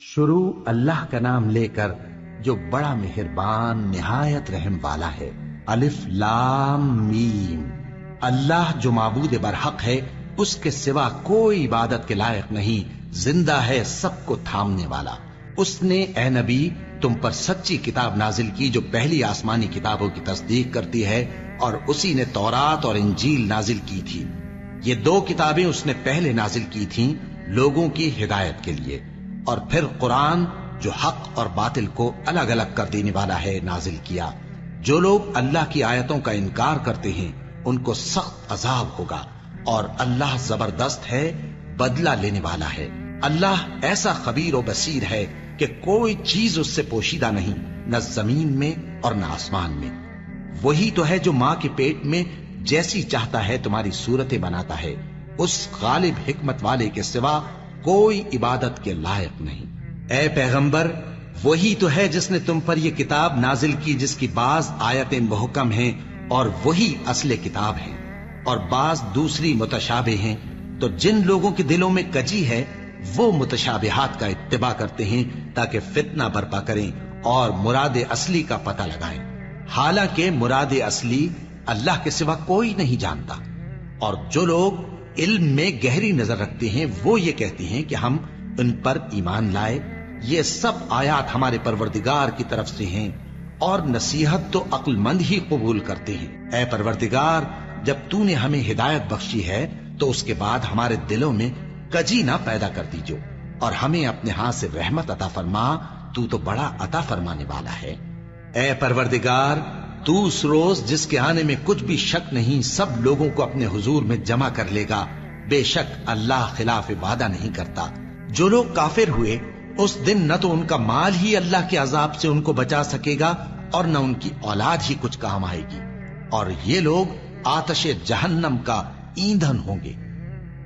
شروع اللہ کا نام لے کر جو بڑا مہربان نہایت رحم والا ہے۔ الف لام میم۔ اللہ جو معبود برحق ہے، اس کے سوا کوئی عبادت کے لائق نہیں، زندہ ہے، سب کو تھامنے والا۔ اس نے اے نبی تم پر سچی کتاب نازل کی جو پہلی آسمانی کتابوں کی تصدیق کرتی ہے، اور اسی نے تورات اور انجیل نازل کی تھی۔ یہ دو کتابیں اس نے پہلے نازل کی تھیں لوگوں کی ہدایت کے لیے، اور پھر قرآن جو حق اور باطل کو الگ الگ کر دینے والا ہے نازل کیا۔ جو لوگ اللہ کی آیتوں کا انکار کرتے ہیں ان کو سخت عذاب ہوگا، اور اللہ زبردست ہے، بدلہ لینے والا ہے۔ اللہ ایسا خبیر و بصیر ہے کہ کوئی چیز اس سے پوشیدہ نہیں، نہ زمین میں اور نہ آسمان میں۔ وہی تو ہے جو ماں کے پیٹ میں جیسی چاہتا ہے تمہاری صورتیں بناتا ہے، اس غالب حکمت والے کے سوا کوئی عبادت کے لائق نہیں۔ اے پیغمبر، وہی تو ہے جس نے تم پر یہ کتاب نازل کی جس کی بعض آیتیں محکم ہیں اور وہی اصل کتاب ہیں، اور بعض دوسری متشابہ ہیں۔ تو جن لوگوں کے دلوں میں کجی ہے وہ متشابہات کا اتباع کرتے ہیں تاکہ فتنہ برپا کریں اور مراد اصلی کا پتہ لگائیں، حالانکہ مراد اصلی اللہ کے سوا کوئی نہیں جانتا۔ اور جو لوگ علم میں گہری نظر رکھتے ہیں وہ یہ کہتے ہیں کہ ہم ان پر ایمان لائے۔ یہ سب آیات ہمارے پروردگار کی طرف سے ہیں، اور نصیحت تو عقل مند ہی قبول کرتے ہیں۔ اے پروردگار، جب تو نے ہمیں ہدایت بخشی ہے تو اس کے بعد ہمارے دلوں میں کجی نہ پیدا کر دیجو، اور ہمیں اپنے ہاتھ سے رحمت عطا فرما، تو بڑا عطا فرمانے والا ہے۔ اے پروردگار، تو اس روز جس کے آنے میں کچھ بھی شک نہیں سب لوگوں کو اپنے حضور میں جمع کر لے گا۔ بے شک اللہ خلاف وعدہ نہیں کرتا۔ جو لوگ کافر ہوئے اس دن نہ تو ان کا مال ہی اللہ کے عذاب سے ان کو بچا سکے گا اور نہ ان کی اولاد ہی کچھ کام آئے گی، اور یہ لوگ آتش جہنم کا ایندھن ہوں گے۔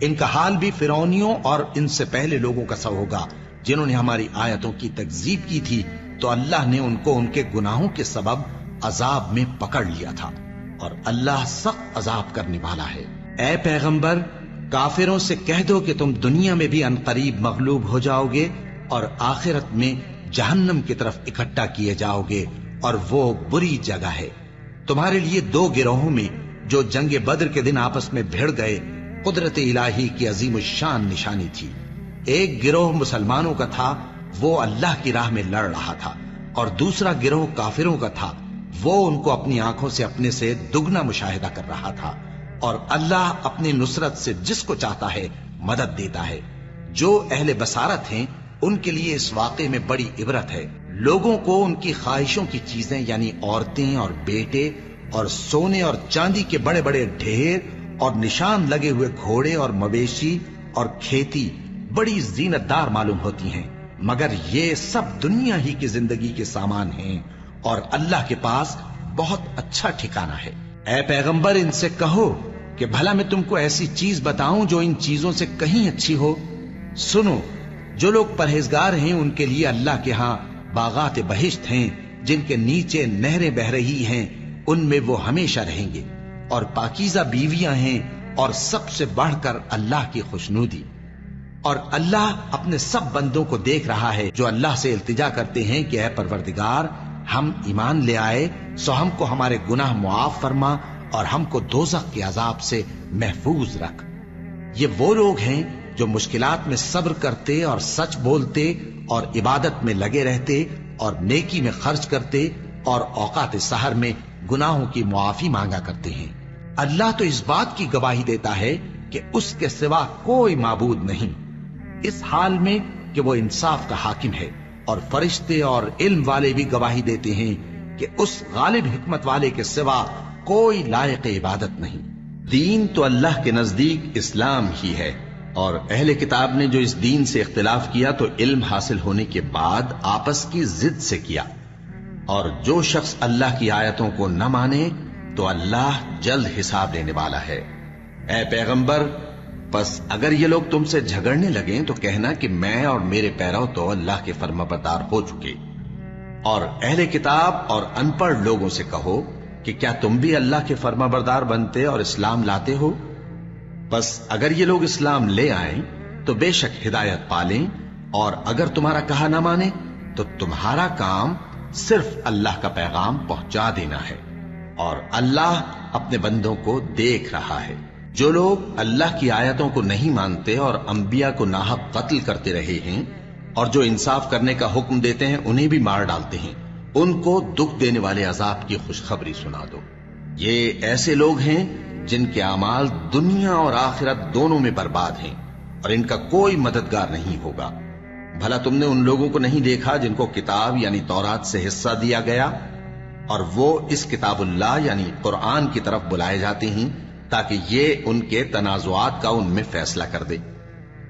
ان کا حال بھی فرعونیوں اور ان سے پہلے لوگوں کا سا ہوگا جنہوں نے ہماری آیتوں کی تکذیب کی تھی، تو اللہ نے ان کو ان کے گناہوں کے سبب عذاب میں پکڑ لیا تھا، اور اللہ سخت عذاب کرنے والا ہے۔ اے پیغمبر، کافروں سے کہہ دو کہ تم دنیا میں بھی عنقریب مغلوب ہو جاؤ گے اور آخرت میں جہنم کی طرف اکٹھا کیے جاؤ گے، اور وہ بری جگہ ہے۔ تمہارے لیے دو گروہوں میں جو جنگ بدر کے دن آپس میں بھڑ گئے قدرت الہی کی عظیم الشان نشانی تھی۔ ایک گروہ مسلمانوں کا تھا، وہ اللہ کی راہ میں لڑ رہا تھا، اور دوسرا گروہ کافروں کا تھا، وہ ان کو اپنی آنکھوں سے اپنے سے دگنا مشاہدہ کر رہا تھا۔ اور اللہ اپنی نصرت سے جس کو چاہتا ہے مدد دیتا ہے۔ جو اہل بصارت ہیں ان کے لیے اس واقعے میں بڑی عبرت ہے۔ لوگوں کو ان کی خواہشوں کی چیزیں یعنی عورتیں اور بیٹے اور سونے اور چاندی کے بڑے بڑے ڈھیر اور نشان لگے ہوئے گھوڑے اور مویشی اور کھیتی بڑی زینت دار معلوم ہوتی ہیں، مگر یہ سب دنیا ہی کی زندگی کے سامان ہیں، اور اللہ کے پاس بہت اچھا ٹھکانہ ہے۔ اے پیغمبر، ان سے کہو کہ بھلا میں تم کو ایسی چیز بتاؤں جو ان چیزوں سے کہیں اچھی ہو؟ سنو، جو لوگ پرہیزگار ہیں ان کے لیے اللہ کے ہاں باغات بہشت ہیں جن کے نیچے نہریں بہ رہی ہیں، ان میں وہ ہمیشہ رہیں گے، اور پاکیزہ بیویاں ہیں، اور سب سے بڑھ کر اللہ کی خوشنودی۔ اور اللہ اپنے سب بندوں کو دیکھ رہا ہے جو اللہ سے التجا کرتے ہیں کہ اے پروردگار، ہم ایمان لے آئے سو ہم کو ہمارے گناہ معاف فرما اور ہم کو دوزخ کے عذاب سے محفوظ رکھ۔ یہ وہ لوگ ہیں جو مشکلات میں صبر کرتے اور سچ بولتے اور عبادت میں لگے رہتے اور نیکی میں خرچ کرتے اور اوقات سحر میں گناہوں کی معافی مانگا کرتے ہیں۔ اللہ تو اس بات کی گواہی دیتا ہے کہ اس کے سوا کوئی معبود نہیں، اس حال میں کہ وہ انصاف کا حاکم ہے، اور فرشتے اور علم والے بھی گواہی دیتے ہیں کہ اس غالب حکمت والے کے سوا کوئی لائق عبادت نہیں۔ دین تو اللہ کے نزدیک اسلام ہی ہے، اور اہل کتاب نے جو اس دین سے اختلاف کیا تو علم حاصل ہونے کے بعد آپس کی ضد سے کیا، اور جو شخص اللہ کی آیتوں کو نہ مانے تو اللہ جلد حساب لینے والا ہے۔ اے پیغمبر، بس اگر یہ لوگ تم سے جھگڑنے لگیں تو کہنا کہ میں اور میرے پیرو تو اللہ کے فرمانبردار ہو چکے، اور اہل کتاب اور ان پڑھ لوگوں سے کہو کہ کیا تم بھی اللہ کے فرمانبردار بنتے اور اسلام لاتے ہو؟ بس اگر یہ لوگ اسلام لے آئیں تو بے شک ہدایت پالیں، اور اگر تمہارا کہا نہ مانے تو تمہارا کام صرف اللہ کا پیغام پہنچا دینا ہے، اور اللہ اپنے بندوں کو دیکھ رہا ہے۔ جو لوگ اللہ کی آیتوں کو نہیں مانتے اور انبیاء کو ناحق قتل کرتے رہے ہیں اور جو انصاف کرنے کا حکم دیتے ہیں انہیں بھی مار ڈالتے ہیں، ان کو دکھ دینے والے عذاب کی خوشخبری سنا دو۔ یہ ایسے لوگ ہیں جن کے اعمال دنیا اور آخرت دونوں میں برباد ہیں، اور ان کا کوئی مددگار نہیں ہوگا۔ بھلا تم نے ان لوگوں کو نہیں دیکھا جن کو کتاب یعنی تورات سے حصہ دیا گیا، اور وہ اس کتاب اللہ یعنی قرآن کی طرف بلائے جاتے ہیں تاکہ یہ ان کے تنازعات کا ان میں فیصلہ کر دے؟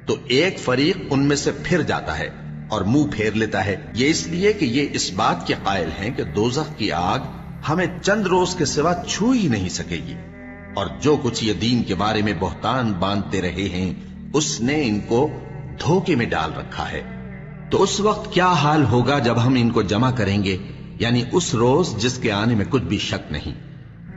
تو ایک فریق ان میں سے پھر جاتا ہے اور منہ پھیر لیتا ہے، یہ اس لیے کہ یہ اس بات کے قائل ہیں کہ دوزخ کی آگ ہمیں چند روز کے سوا چھو ہی نہیں سکے گی، اور جو کچھ یہ دین کے بارے میں بہتان باندھتے رہے ہیں اس نے ان کو دھوکے میں ڈال رکھا ہے۔ تو اس وقت کیا حال ہوگا جب ہم ان کو جمع کریں گے، یعنی اس روز جس کے آنے میں کچھ بھی شک نہیں،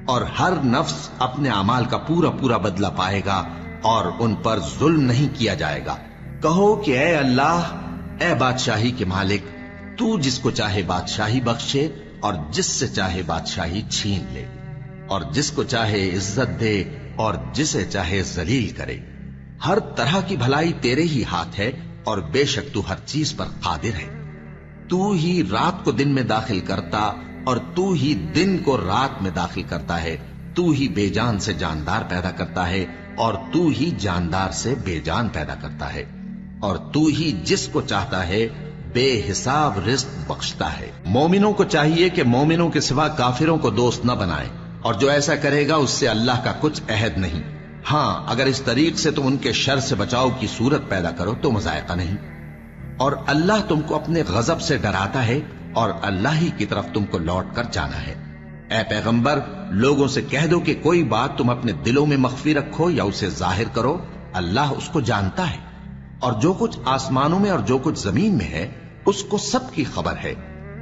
اور ہر نفس اپنے اعمال کا پورا پورا بدلہ پائے گا اور ان پر ظلم نہیں کیا جائے گا۔ کہو کہ اے اللہ، اے بادشاہی کے مالک، تو جس کو چاہے بادشاہی بخشے اور جس سے چاہے بادشاہی چھین لے، اور جس کو چاہے عزت دے اور جسے چاہے ذلیل کرے۔ ہر طرح کی بھلائی تیرے ہی ہاتھ ہے، اور بے شک تو ہر چیز پر قادر ہے۔ تو ہی رات کو دن میں داخل کرتا اور تو ہی دن کو رات میں داخل کرتا ہے، تو ہی بے جان سے جاندار پیدا کرتا ہے اور تو ہی جاندار سے بے جان پیدا کرتا ہے، اور تو ہی جس کو چاہتا ہے بے حساب رزق بخشتا ہے۔ مومنوں کو چاہیے کہ مومنوں کے سوا کافروں کو دوست نہ بنائیں، اور جو ایسا کرے گا اس سے اللہ کا کچھ عہد نہیں۔ ہاں، اگر اس طریق سے تم ان کے شر سے بچاؤ کی صورت پیدا کرو تو مذائقہ نہیں۔ اور اللہ تم کو اپنے غضب سے ڈراتا ہے، اور اللہ ہی کی طرف تم کو لوٹ کر جانا ہے۔ اے پیغمبر، لوگوں سے کہہ دو کہ کوئی بات تم اپنے دلوں میں مخفی رکھو یا اسے ظاہر کرو، اللہ اس کو جانتا ہے، اور جو کچھ آسمانوں میں اور جو کچھ زمین میں ہے اس کو سب کی خبر ہے،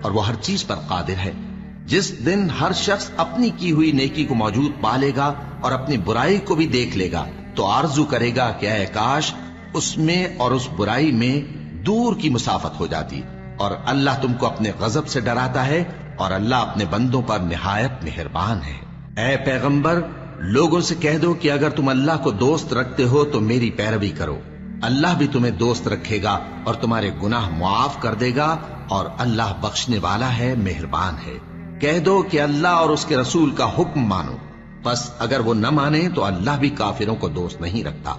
اور وہ ہر چیز پر قادر ہے۔ جس دن ہر شخص اپنی کی ہوئی نیکی کو موجود پا لے گا اور اپنی برائی کو بھی دیکھ لے گا تو آرزو کرے گا کہ اے کاش اس میں اور اس برائی میں دور کی مسافت ہو جاتی۔ اور اللہ تم کو اپنے غضب سے ڈراتا ہے، اور اللہ اپنے بندوں پر نہایت مہربان ہے۔ اے پیغمبر، لوگوں سے کہہ دو کہ اگر تم اللہ کو دوست رکھتے ہو تو میری پیروی کرو، اللہ بھی تمہیں دوست رکھے گا اور تمہارے گناہ معاف کر دے گا، اور اللہ بخشنے والا ہے، مہربان ہے۔ کہہ دو کہ اللہ اور اس کے رسول کا حکم مانو، بس اگر وہ نہ مانے تو اللہ بھی کافروں کو دوست نہیں رکھتا۔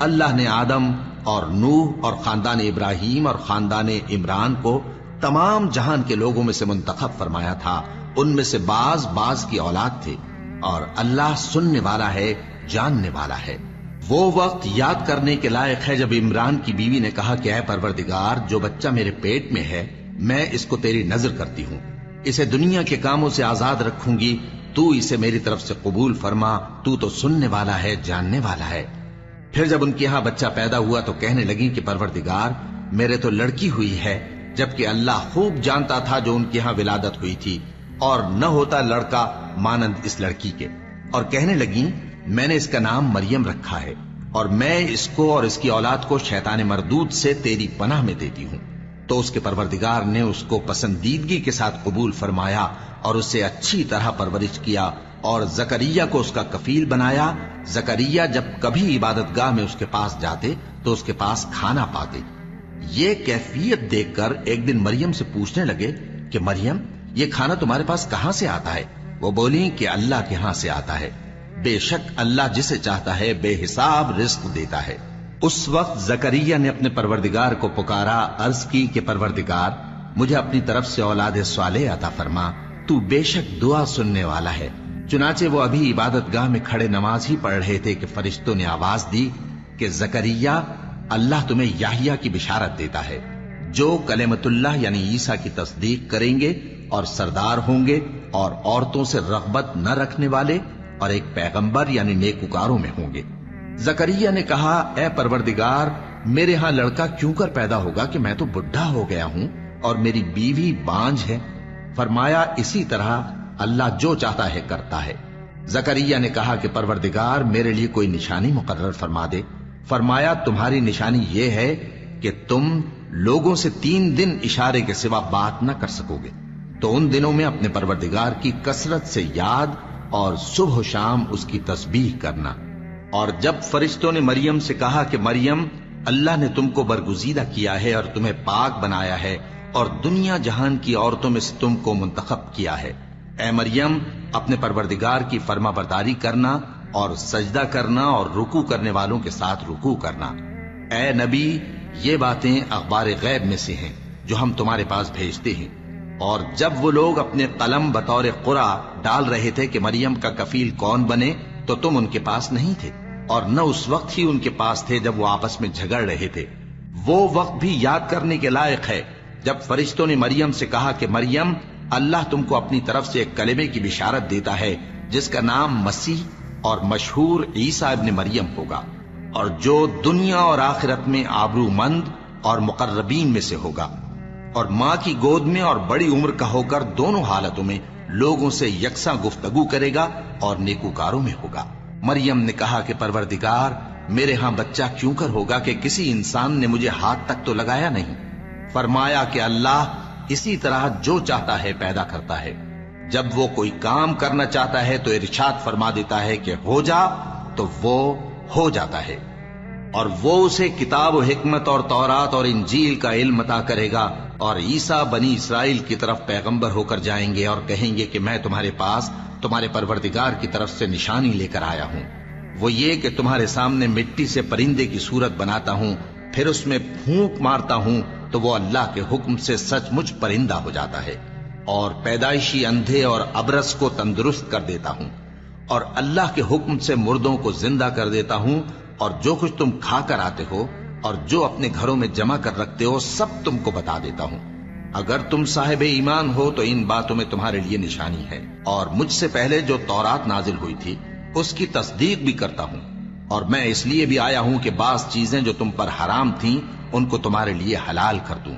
اللہ نے آدم اور نوح اور خاندان ابراہیم اور خاندان عمران کو تمام جہان کے لوگوں میں سے منتخب فرمایا تھا، ان میں سے بعض بعض کی اولاد تھے، اور اللہ سننے والا ہے، جاننے والا ہے۔ وہ وقت یاد کرنے کے لائق ہے جب عمران کی بیوی نے کہا کہ اے پروردگار، جو بچہ میرے پیٹ میں ہے میں اس کو تیری نظر کرتی ہوں، اسے دنیا کے کاموں سے آزاد رکھوں گی، تو اسے میری طرف سے قبول فرما، تو سننے والا ہے، جاننے والا ہے۔ پھر جب ان کے ہاں بچہ پیدا ہوا تو کہنے لگی کہ پروردگار، میرے تو لڑکی ہوئی ہے، جبکہ اللہ خوب جانتا تھا جو ان کے ہاں ولادت ہوئی تھی، اور نہ ہوتا لڑکا مانند اس لڑکی کے۔ اور کہنے لگی میں نے اس کا نام مریم رکھا ہے، اور میں اس کو اور اس کی اولاد کو شیطان مردود سے تیری پناہ میں دیتی ہوں۔ تو اس کے پروردگار نے اس کو پسندیدگی کے ساتھ قبول فرمایا اور اسے اچھی طرح پرورش کیا، اور زکریا کو اس کا کفیل بنایا۔ زکریا جب کبھی عبادت گاہ میں اس کے پاس جاتے تو اس کے پاس کھانا پاتے۔ یہ کیفیت دیکھ کر ایک دن مریم سے پوچھنے لگے کہ مریم، یہ کھانا تمہارے پاس کہاں سے آتا ہے؟ وہ بولی کہ اللہ کے ہاں سے آتا ہے، بے شک اللہ جسے چاہتا ہے بے حساب رزق دیتا ہے۔ اس وقت زکریا نے اپنے پروردگار کو پکارا، عرض کی کہ پروردگار، مجھے اپنی طرف سے اولاد صالح عطا فرما، تو بے شک دعا سننے والا ہے۔ چنانچہ وہ ابھی عبادت گاہ میں کھڑے نماز ہی پڑھ رہے تھے کہ فرشتوں نے آواز دی کہ زکریا، اللہ تمہیں یحییٰ کی بشارت دیتا ہے، جو کلمۃ اللہ یعنی عیسیٰ کی تصدیق کریں گے اور سردار ہوں گے، اور عورتوں سے رغبت نہ رکھنے والے، اور ایک پیغمبر یعنی نیکوکاروں میں ہوں گے۔ زکریا نے کہا، اے پروردگار، میرے ہاں لڑکا کیوں کر پیدا ہوگا کہ میں تو بڈھا ہو گیا ہوں اور میری بیوی بانجھ ہے؟ فرمایا، اسی طرح اللہ جو چاہتا ہے کرتا ہے۔ زکریا نے کہا کہ پروردگار، میرے لیے کوئی نشانی مقرر فرما دے۔ فرمایا، تمہاری نشانی یہ ہے کہ تم لوگوں سے 3 دن اشارے کے سوا بات نہ کر سکو گے، تو ان دنوں میں اپنے پروردگار کی کثرت سے یاد اور صبح و شام اس کی تسبیح کرنا۔ اور جب فرشتوں نے مریم سے کہا کہ مریم، اللہ نے تم کو برگزیدہ کیا ہے اور تمہیں پاک بنایا ہے اور دنیا جہان کی عورتوں میں سے تم کو منتخب کیا ہے، اے مریم اپنے پروردگار کی فرما برداری کرنا اور سجدہ کرنا اور رکوع کرنے والوں کے ساتھ رکوع کرنا۔ اے نبی، یہ باتیں اخبار غیب میں سے ہیں جو ہم تمہارے پاس بھیجتے ہیں۔ اور جب وہ لوگ اپنے قلم بطور قرعہ ڈال رہے تھے کہ مریم کا کفیل کون بنے، تو تم ان کے پاس نہیں تھے، اور نہ اس وقت ہی ان کے پاس تھے جب وہ آپس میں جھگڑ رہے تھے۔ وہ وقت بھی یاد کرنے کے لائق ہے جب فرشتوں نے مریم سے کہا کہ مریم، اللہ تم کو اپنی طرف سے ایک کلمے کی بشارت دیتا ہے جس کا نام مسیح اور مشہور عیسیٰ ابن مریم ہوگا، اور جو دنیا اور آخرت میں آبرو مند اور مقربین میں سے ہوگا، اور ماں کی گود میں اور بڑی عمر کا ہو کر دونوں حالتوں میں لوگوں سے یکساں گفتگو کرے گا اور نیکوکاروں میں ہوگا۔ مریم نے کہا کہ پروردگار، میرے ہاں بچہ کیوں کر ہوگا کہ کسی انسان نے مجھے ہاتھ تک تو لگایا نہیں۔ فرمایا کہ اللہ اسی طرح جو چاہتا ہے پیدا کرتا ہے، جب وہ کوئی کام کرنا چاہتا ہے تو ارشاد فرما دیتا ہے کہ ہو جا، تو وہ ہو جاتا ہے۔ اور وہ اسے کتاب و حکمت اور تورات اور انجیل کا علم عطا کرے گا، اور عیسیٰ بنی اسرائیل کی طرف پیغمبر ہو کر جائیں گے اور کہیں گے کہ میں تمہارے پاس تمہارے پروردگار کی طرف سے نشانی لے کر آیا ہوں، وہ یہ کہ تمہارے سامنے مٹی سے پرندے کی صورت بناتا ہوں، پھر اس میں پھونک مارتا ہوں تو وہ اللہ کے حکم سے سچ مچ پرندہ ہو جاتا ہے، اور پیدائشی اندھے اور ابرص کو تندرست کر دیتا ہوں، اور اللہ کے حکم سے مردوں کو زندہ کر دیتا ہوں، اور جو کچھ تم کھا کر آتے ہو اور جو اپنے گھروں میں جمع کر رکھتے ہو سب تم کو بتا دیتا ہوں۔ اگر تم صاحب ایمان ہو تو ان باتوں میں تمہارے لیے نشانی ہے، اور مجھ سے پہلے جو تورات نازل ہوئی تھی اس کی تصدیق بھی کرتا ہوں، اور میں اس لیے بھی آیا ہوں کہ بعض چیزیں جو تم پر حرام تھیں ان کو تمہارے لیے حلال کر دوں،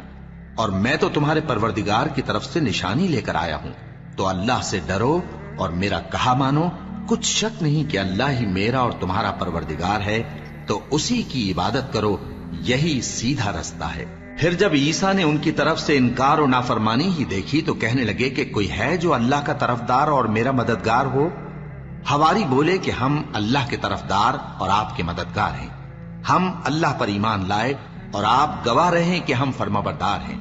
اور میں تو تمہارے پروردگار کی طرف سے نشانی لے کر آیا ہوں۔ تو اللہ سے ڈرو اور میرا کہا مانو، کچھ شک نہیں کہ اللہ ہی میرا اور تمہارا پروردگار ہے، تو اسی کی عبادت کرو، یہی سیدھا رستہ ہے۔ پھر جب عیسیٰ نے ان کی طرف سے انکار و نافرمانی ہی دیکھی تو کہنے لگے کہ کوئی ہے جو اللہ کا طرفدار اور میرا مددگار ہو؟ حواری بولے کہ ہم اللہ کے طرفدار اور آپ کے مددگار ہیں، ہم اللہ پر ایمان لائے اور آپ گواہ رہے کہ ہم فرما بردار ہیں۔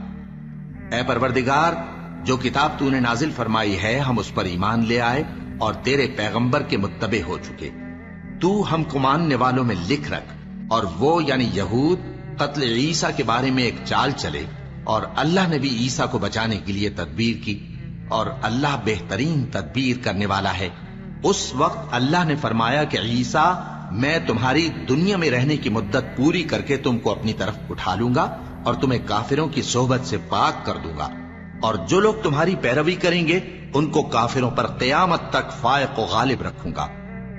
اے پروردگار، جو کتاب تو نے نازل فرمائی ہے ہم اس پر ایمان لے آئے اور تیرے پیغمبر کے متبع ہو چکے، تو ہم کو ماننے والوں میں لکھ رکھ، اور وہ یعنی یہود قتل عیسیٰ کے بارے میں ایک چال چلے، اور اللہ نے بھی عیسیٰ کو بچانے کے لیے تدبیر کی، اور اللہ بہترین تدبیر کرنے والا ہے۔ اس وقت اللہ نے فرمایا کہ عیسیٰ، میں تمہاری دنیا میں رہنے کی مدت پوری کر کے تم کو اپنی طرف اٹھا لوں گا اور تمہیں کافروں کی صحبت سے پاک کر دوں گا، اور جو لوگ تمہاری پیروی کریں گے ان کو کافروں پر قیامت تک فائق و غالب رکھوں گا۔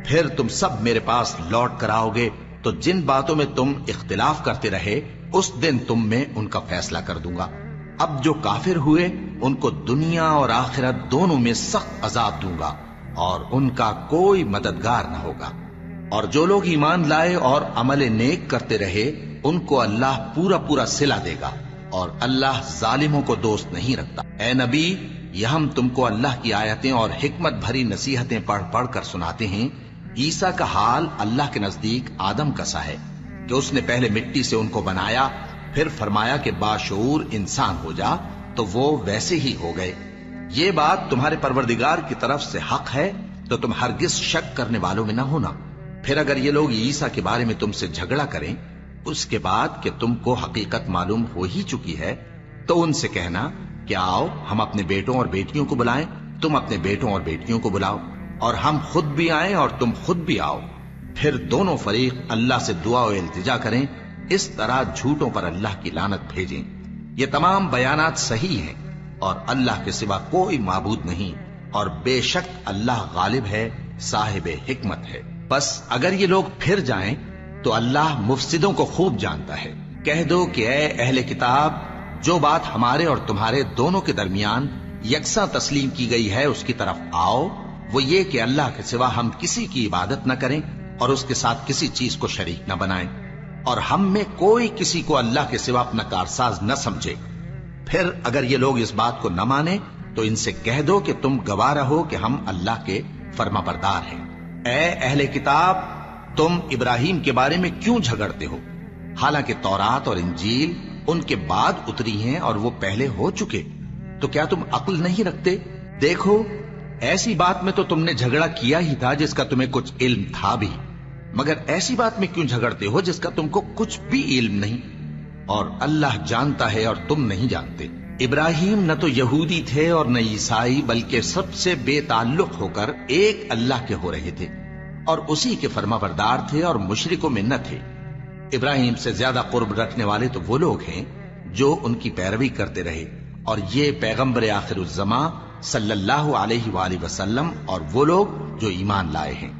پھر تم سب میرے پاس لوٹ کر آؤ گے تو جن باتوں میں تم اختلاف کرتے رہے اس دن تم میں ان کا فیصلہ کر دوں گا۔ اب جو کافر ہوئے ان کو دنیا اور آخرت دونوں میں سخت عذاب دوں گا، اور ان کا کوئی مددگار نہ ہوگا۔ اور جو لوگ ایمان لائے اور عمل نیک کرتے رہے ان کو اللہ پورا پورا صلہ دے گا، اور اللہ ظالموں کو دوست نہیں رکھتا۔ اے نبی، یہ ہم تم کو اللہ کی آیتیں اور حکمت بھری نصیحتیں پڑھ پڑھ کر سناتے ہیں۔ عیسیٰ کا حال اللہ کے نزدیک آدم کا سا ہے کہ اس نے پہلے مٹی سے ان کو بنایا، پھر فرمایا کہ باشعور انسان ہو جا، تو وہ ویسے ہی ہو گئے۔ یہ بات تمہارے پروردگار کی طرف سے حق ہے، تو تم ہرگز شک کرنے والوں میں نہ ہونا۔ پھر اگر یہ لوگ عیسیٰ کے بارے میں تم سے جھگڑا کریں اس کے بعد کہ تم کو حقیقت معلوم ہو ہی چکی ہے، تو ان سے کہنا کہ آؤ ہم اپنے بیٹوں اور بیٹیوں کو بلائیں، تم اپنے بیٹوں اور بیٹیوں کو بلاؤ، اور ہم خود بھی آئیں اور تم خود بھی آؤ، پھر دونوں فریق اللہ سے دعا و التجا کریں، اس طرح جھوٹوں پر اللہ کی لعنت بھیجیں۔ یہ تمام بیانات صحیح ہیں، اور اللہ کے سوا کوئی معبود نہیں، اور بے شک اللہ غالب ہے، صاحب حکمت ہے۔ بس اگر یہ لوگ پھر جائیں تو اللہ مفسدوں کو خوب جانتا ہے۔ کہہ دو کہ اے اہل کتاب، جو بات ہمارے اور تمہارے دونوں کے درمیان یکساں تسلیم کی گئی ہے اس کی طرف آؤ، وہ یہ کہ اللہ کے سوا ہم کسی کی عبادت نہ کریں اور اس کے ساتھ کسی چیز کو شریک نہ بنائیں۔ اور ہم میں کوئی کسی کو اللہ کے سوا اپنا کارساز نہ سمجھے۔ پھر اگر یہ لوگ اس بات کو نہ مانے تو ان سے کہہ دو کہ تم گواہ رہو کہ ہم اللہ کے فرما بردار ہیں۔ اے اہل کتاب، تم ابراہیم کے بارے میں کیوں جھگڑتے ہو؟ حالانکہ تورات اور انجیل ان کے بعد اتری ہیں اور وہ پہلے ہو چکے، تو کیا تم عقل نہیں رکھتے؟ دیکھو، ایسی بات میں تو تم نے جھگڑا کیا ہی تھا جس کا تمہیں کچھ علم تھا بھی، مگر ایسی بات میں کیوں جھگڑتے ہو جس کا تم کو کچھ بھی علم نہیں؟ اور اللہ جانتا ہے اور تم نہیں جانتے۔ ابراہیم نہ تو یہودی تھے اور نہ عیسائی، بلکہ سب سے بے تعلق ہو کر ایک اللہ کے ہو رہے تھے اور اسی کے فرما بردار تھے اور مشرکوں میں نہ تھے۔ ابراہیم سے زیادہ قرب رکھنے والے تو وہ لوگ ہیں جو ان کی پیروی کرتے رہے، اور یہ پیغمبر آخر الزماں صلی اللہ علیہ وآلہ وسلم اور وہ لوگ جو ایمان لائے ہیں،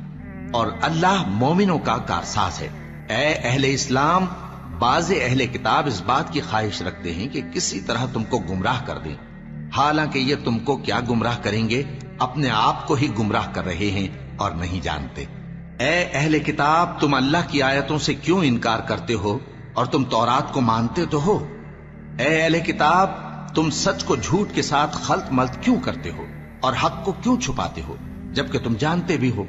اور اللہ مومنوں کا کارساز ہے۔ اے اہل اسلام، بعض اہل کتاب اس بات کی خواہش رکھتے ہیں کہ کسی طرح تم کو گمراہ کر دیں، حالانکہ یہ تم کو کیا گمراہ کریں گے، اپنے آپ کو ہی گمراہ کر رہے ہیں اور نہیں جانتے۔ اے اہل کتاب، تم اللہ کی آیتوں سے کیوں انکار کرتے ہو اور تم تورات کو مانتے تو ہو؟ اے اہل کتاب، تم سچ کو جھوٹ کے ساتھ خلط ملط کیوں کرتے ہو اور حق کو کیوں چھپاتے ہو جبکہ تم جانتے بھی ہو؟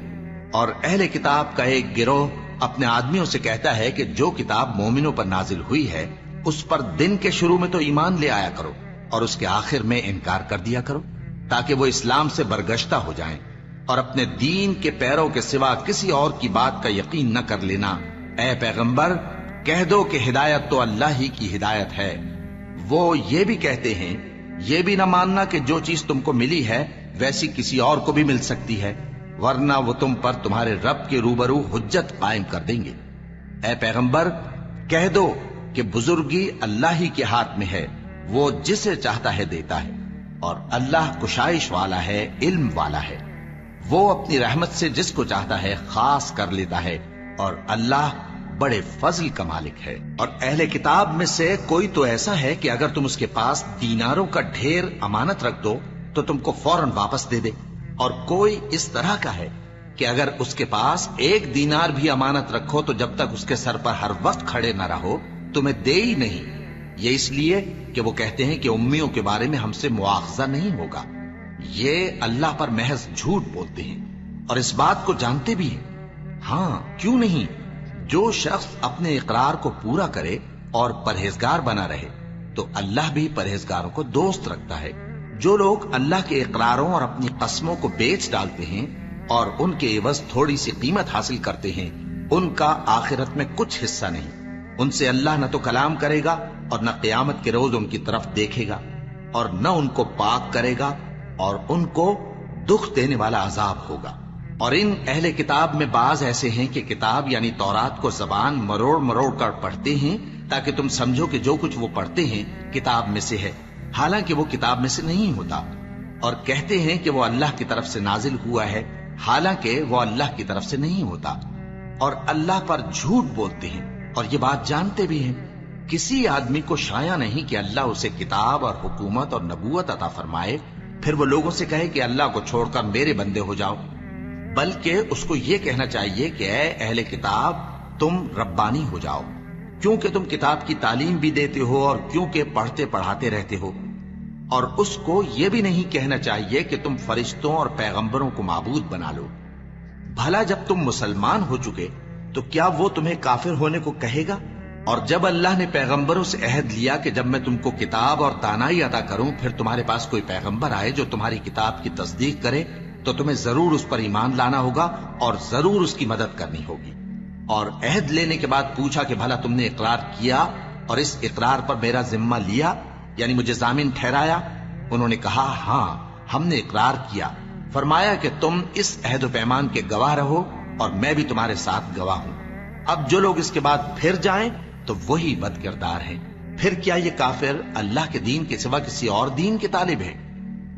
اور اہل کتاب کا ایک گروہ اپنے آدمیوں سے کہتا ہے کہ جو کتاب مومنوں پر نازل ہوئی ہے اس پر دن کے شروع میں تو ایمان لے آیا کرو اور اس کے آخر میں انکار کر دیا کرو، تاکہ وہ اسلام سے برگشتہ ہو جائیں اور اپنے دین کے پیروں کے سوا کسی اور کی بات کا یقین نہ کر لینا۔ اے پیغمبر، کہہ دو کہ ہدایت تو اللہ ہی کی ہدایت ہے۔ وہ یہ بھی کہتے ہیں، یہ بھی نہ ماننا کہ جو چیز تم کو ملی ہے ویسی کسی اور کو بھی مل سکتی ہے، ورنہ وہ تم پر تمہارے رب کے روبرو حجت قائم کر دیں گے۔ اے پیغمبر، کہہ دو کہ بزرگی اللہ ہی کے ہاتھ میں ہے، وہ جسے چاہتا ہے دیتا ہے، اور اللہ کشائش والا ہے، علم والا ہے۔ وہ اپنی رحمت سے جس کو چاہتا ہے خاص کر لیتا ہے، اور اللہ بڑے فضل کا مالک ہے۔ اور اہل کتاب میں سے کوئی تو ایسا ہے کہ اگر تم اس کے پاس دیناروں کا ڈھیر امانت رکھ دو تو تم کو فوراً واپس دے دے، اور کوئی اس طرح کا ہے کہ اگر اس کے پاس 1 دینار بھی امانت رکھو تو جب تک اس کے سر پر ہر وقت کھڑے نہ رہو تمہیں دے ہی نہیں۔ یہ اس لیے کہ وہ کہتے ہیں کہ امیوں کے بارے میں ہم سے مواخذہ نہیں ہوگا۔ یہ اللہ پر محض جھوٹ بولتے ہیں اور اس بات کو جانتے بھی ہیں۔ ہاں، کیوں نہیں؟ جو شخص اپنے اقرار کو پورا کرے اور پرہیزگار بنا رہے تو اللہ بھی پرہیزگاروں کو دوست رکھتا ہے۔ جو لوگ اللہ کے اقراروں اور اپنی قسموں کو بیچ ڈالتے ہیں اور ان کے عوض تھوڑی سی قیمت حاصل کرتے ہیں، ان کا آخرت میں کچھ حصہ نہیں۔ ان سے اللہ نہ تو کلام کرے گا اور نہ قیامت کے روز ان کی طرف دیکھے گا، اور نہ ان کو پاک کرے گا، اور ان کو دکھ دینے والا عذاب ہوگا۔ اور ان اہل کتاب میں بعض ایسے ہیں کہ کتاب یعنی تورات کو زبان مروڑ مروڑ کر پڑھتے ہیں تاکہ تم سمجھو کہ جو کچھ وہ پڑھتے ہیں کتاب میں سے ہے، حالانکہ وہ کتاب میں سے نہیں ہوتا، اور کہتے ہیں کہ وہ اللہ کی طرف سے نازل ہوا ہے، حالانکہ وہ اللہ کی طرف سے نہیں ہوتا، اور اللہ پر جھوٹ بولتے ہیں اور یہ بات جانتے بھی ہیں۔ کسی آدمی کو شایع نہیں کہ اللہ اسے کتاب اور حکومت اور نبوت عطا فرمائے پھر وہ لوگوں سے کہے کہ اللہ کو چھوڑ کر میرے بندے ہو جاؤ، بلکہ اس کو یہ کہنا چاہیے کہ اے اہل کتاب، تم ربانی ہو جاؤ، کیونکہ تم کتاب کی تعلیم بھی دیتے ہو اور کیونکہ پڑھتے پڑھاتے رہتے ہو۔ اور اس کو یہ بھی نہیں کہنا چاہیے کہ تم فرشتوں اور پیغمبروں کو معبود بنا لو۔ بھلا جب تم مسلمان ہو چکے تو کیا وہ تمہیں کافر ہونے کو کہے گا؟ اور جب اللہ نے پیغمبروں سے عہد لیا کہ جب میں تم کو کتاب اور دانائی عطا کروں پھر تمہارے پاس کوئی پیغمبر آئے جو تمہاری کتاب کی تصدیق کرے تو تمہیں ضرور اس پر ایمان لانا ہوگا اور ضرور اس کی مدد کرنی ہوگی۔ اور عہد لینے کے بعد پوچھا کہ بھلا تم نے اقرار کیا اور اس اقرار پر میرا ذمہ لیا، یعنی مجھے ضامن ٹھہرایا؟ انہوں نے کہا ہاں، ہم نے اقرار کیا۔ فرمایا کہ تم اس عہد و پیمان کے گواہ رہو اور میں بھی تمہارے ساتھ گواہ ہوں۔ اب جو لوگ اس کے بعد پھر جائیں تو وہی بد کردار ہیں۔ پھر کیا یہ کافر اللہ کے دین کے سوا کسی اور دین کے طالب ہیں؟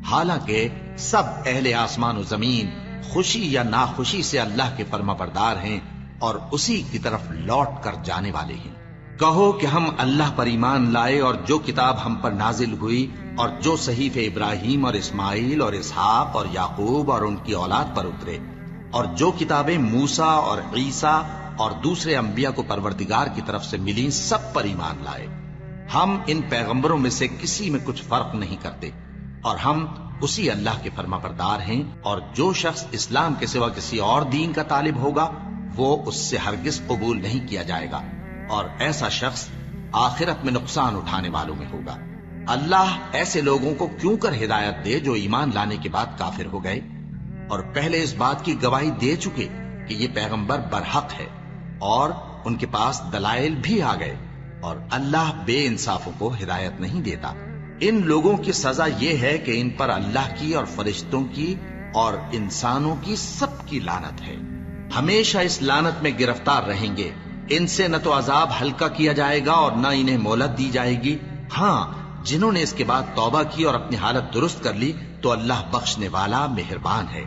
حالانکہ سب اہل آسمان و زمین خوشی یا ناخوشی سے اللہ کے فرما بردار ہیں اور اسی کی طرف لوٹ کر جانے والے ہیں۔ کہو کہ ہم اللہ پر ایمان لائے اور جو کتاب ہم پر نازل ہوئی اور جو صحیفے ابراہیم اور اسماعیل اور اسحاق اور یعقوب اور ان کی اولاد پر اترے، اور جو کتابیں موسیٰ اور عیسیٰ اور دوسرے انبیاء کو پروردگار کی طرف سے ملی سب پر ایمان لائے۔ ہم ان پیغمبروں میں سے کسی میں کچھ فرق نہیں کرتے، اور ہم اسی اللہ کے فرما بردار ہیں، اور جو شخص اسلام کے سوا کسی اور دین کا طالب ہوگا وہ اس سے ہرگز قبول نہیں کیا جائے گا، اور ایسا شخص آخرت میں نقصان اٹھانے والوں میں ہوگا۔ اللہ ایسے لوگوں کو کیوں کر ہدایت دے جو ایمان لانے کے بعد کافر ہو گئے اور پہلے اس بات کی گواہی دے چکے کہ یہ پیغمبر برحق ہے اور ان کے پاس دلائل بھی آ گئے، اور اللہ بے انصافوں کو ہدایت نہیں دیتا۔ ان لوگوں کی سزا یہ ہے کہ ان پر اللہ کی اور فرشتوں کی اور انسانوں کی سب کی لعنت ہے، ہمیشہ اس لعنت میں گرفتار رہیں گے۔ ان سے نہ تو عذاب ہلکا کیا جائے گا اور نہ انہیں مہلت دی جائے گی۔ ہاں، جنہوں نے اس کے بعد توبہ کی اور اپنی حالت درست کر لی تو اللہ بخشنے والا مہربان ہے۔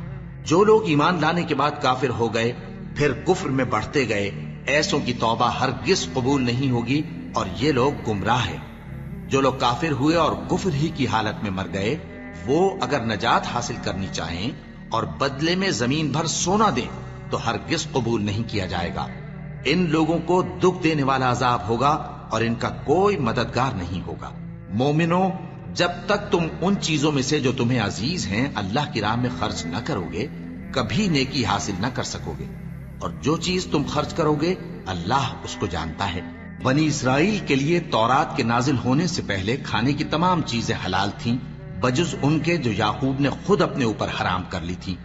جو لوگ ایمان لانے کے بعد کافر ہو گئے پھر کفر میں بڑھتے گئے، ایسوں کی توبہ ہرگز قبول نہیں ہوگی، اور یہ لوگ گمراہ ہیں۔ جو لوگ کافر ہوئے اور کفر ہی کی حالت میں مر گئے، وہ اگر نجات حاصل کرنی چاہیں اور بدلے میں زمین بھر سونا دیں تو ہرگز قبول نہیں کیا جائے گا۔ ان لوگوں کو دکھ دینے والا عذاب ہوگا اور ان کا کوئی مددگار نہیں ہوگا۔ مومنوں، جب تک تم ان چیزوں میں سے جو تمہیں عزیز ہیں اللہ کی راہ میں خرچ نہ کرو گے، کبھی نیکی حاصل نہ کر سکو گے، اور جو چیز تم خرچ کرو گے اللہ اس کو جانتا ہے۔ بنی اسرائیل کے لیے تورات کے نازل ہونے سے پہلے کھانے کی تمام چیزیں حلال تھیں بجز ان کے جو یعقوب نے خود اپنے اوپر حرام کر لی تھی۔